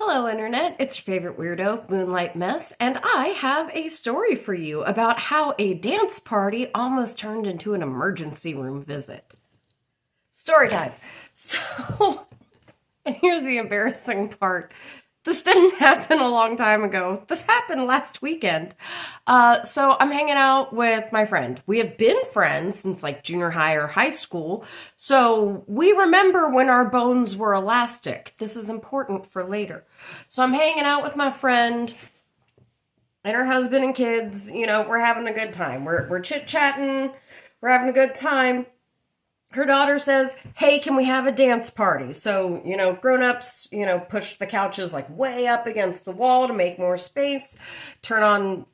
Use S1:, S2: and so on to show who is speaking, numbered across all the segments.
S1: Hello, Internet. It's your favorite weirdo, Moonlight Mess, and I have a story for you about how a dance party almost turned into an emergency room visit. Story time. So, and here's the embarrassing part. This didn't happen a long time ago. This happened last weekend. So I'm hanging out with my friend. We have been friends since like junior high or high school. So we remember when our bones were elastic. This is important for later. So I'm hanging out with my friend and her husband and kids. You know, we're having a good time. We're chit-chatting. We're having a good time. Her daughter says, "Hey, can we have a dance party?" So, grown-ups, push the couches like way up against the wall to make more space, turn on,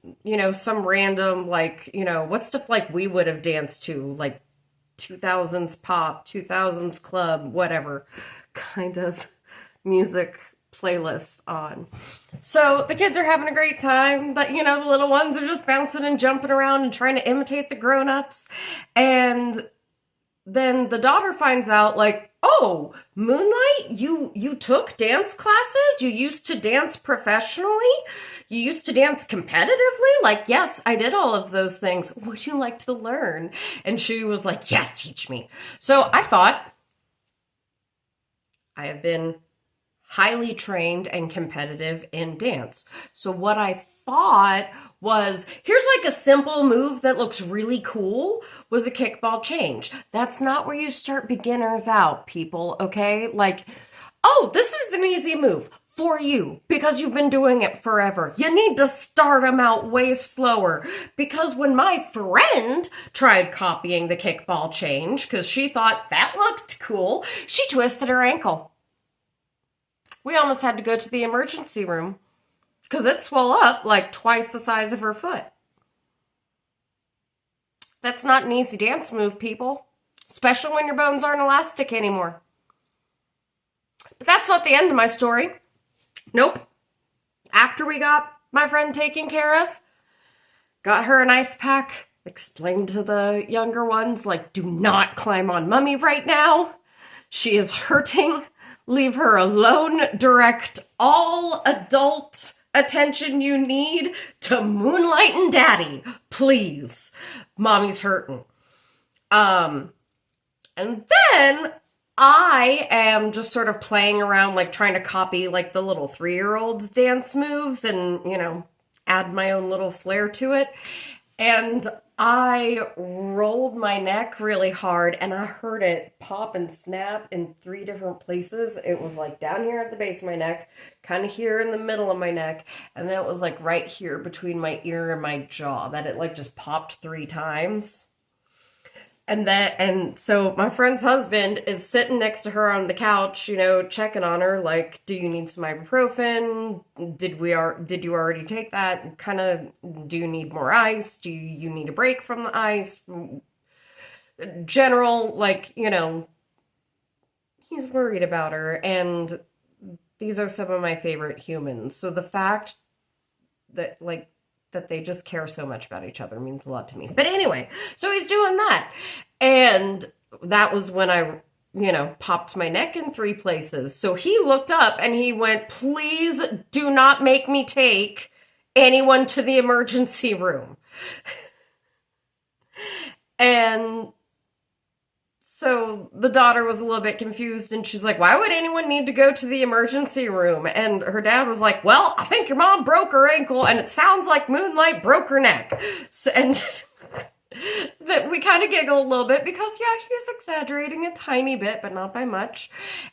S1: some random, like, what stuff like we would have danced to, like 2000s pop, 2000s club, whatever kind of music playlist on. So the kids are having a great time, but, the little ones are just bouncing and jumping around and trying to imitate the grown-ups. And then the daughter finds out, like, "Oh, Moonlight, you took dance classes? You used to dance professionally? You used to dance competitively?" Like, "Yes, I did all of those things. Would you like to learn?" And she was like, "Yes, teach me." So I thought, I have been highly trained and competitive in dance. So what I thought was, here's like a simple move that looks really cool, was a kickball change. That's not where you start beginners out, people, okay? Like, oh, this is an easy move for you because you've been doing it forever. You need to start them out way slower, because when my friend tried copying the kickball change because she thought that looked cool, she twisted her ankle. We almost had to go to the emergency room because it swelled up like twice the size of her foot. That's not an easy dance move, people, especially when your bones aren't elastic anymore. But that's not the end of my story. Nope. After we got my friend taken care of, got her an ice pack, explained to the younger ones, like, "Do not climb on Mummy right now. She is hurting. Leave her alone. Direct all adult attention you need to Moonlight and Daddy, please. Mommy's hurting." And then I am just sort of playing around, like trying to copy like the little 3-year-olds dance moves and, add my own little flair to it. And I rolled my neck really hard and I heard it pop and snap in 3 different places. It was like down here at the base of my neck, kind of here in the middle of my neck, and then it was like right here between my ear and my jaw that it like just popped 3 times. And so my friend's husband is sitting next to her on the couch, checking on her, like, "Do you need some ibuprofen? Did you already take that? Kind of, do you need more ice? Do you need a break from the ice?" General, like, he's worried about her, and these are some of my favorite humans. So the fact that, like, that they just care so much about each other means a lot to me. But anyway, so he's doing that. And that was when I, popped my neck in 3 places. So he looked up and he went, "Please do not make me take anyone to the emergency room." And so the daughter was a little bit confused and she's like, "Why would anyone need to go to the emergency room?" And her dad was like, "Well, I think your mom broke her ankle and it sounds like Moonlight broke her neck." So, and that we kind of giggle a little bit because, yeah, he was exaggerating a tiny bit, but not by much.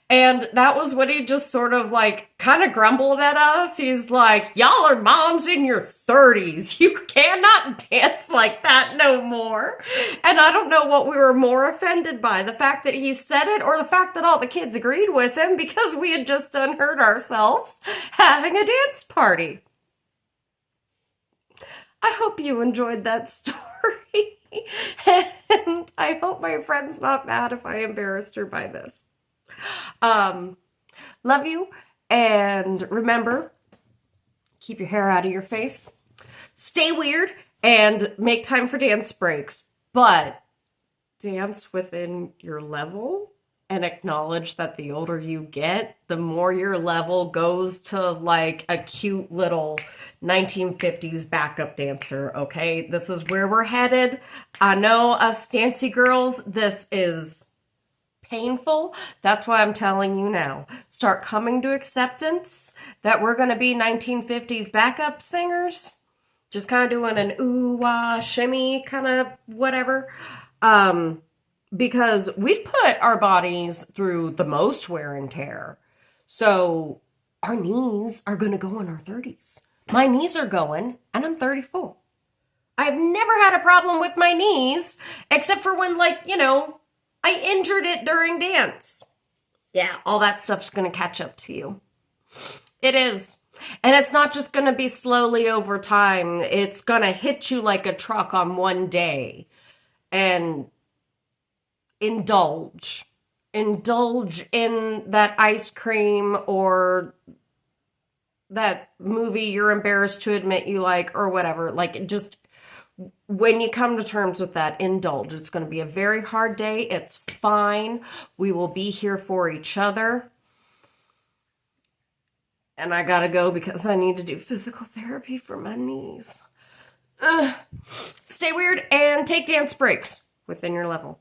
S1: And that was when he just sort of like kind of grumbled at us. He's like, "Y'all are moms in your 30s. You cannot dance like that no more." And I don't know what we were more offended by, the fact that he said it or the fact that all the kids agreed with him, because we had just unheard ourselves having a dance party. I hope you enjoyed that story. And I hope my friend's not mad if I embarrassed her by this. Love you. And remember, keep your hair out of your face. Stay weird and make time for dance breaks. But dance within your level and acknowledge that the older you get, the more your level goes to like a cute little 1950s backup dancer, okay? This is where we're headed. I know us dancey girls, this is painful. That's why I'm telling you now. Start coming to acceptance that we're going to be 1950s backup singers. Just kind of doing an ooh-wah, shimmy kind of whatever. Because we've put our bodies through the most wear and tear. So our knees are going to go in our 30s. My knees are going, and I'm 34. I've never had a problem with my knees, except for when, like, you know, I injured it during dance. Yeah, all that stuff's going to catch up to you. It is. And it's not just going to be slowly over time. It's going to hit you like a truck on one day. And indulge. Indulge in that ice cream or that movie you're embarrassed to admit you like or whatever. Like, just when you come to terms with that, indulge. It's going to be a very hard day. It's fine. We will be here for each other. And I gotta go because I need to do physical therapy for my knees. Stay weird and take dance breaks within your level.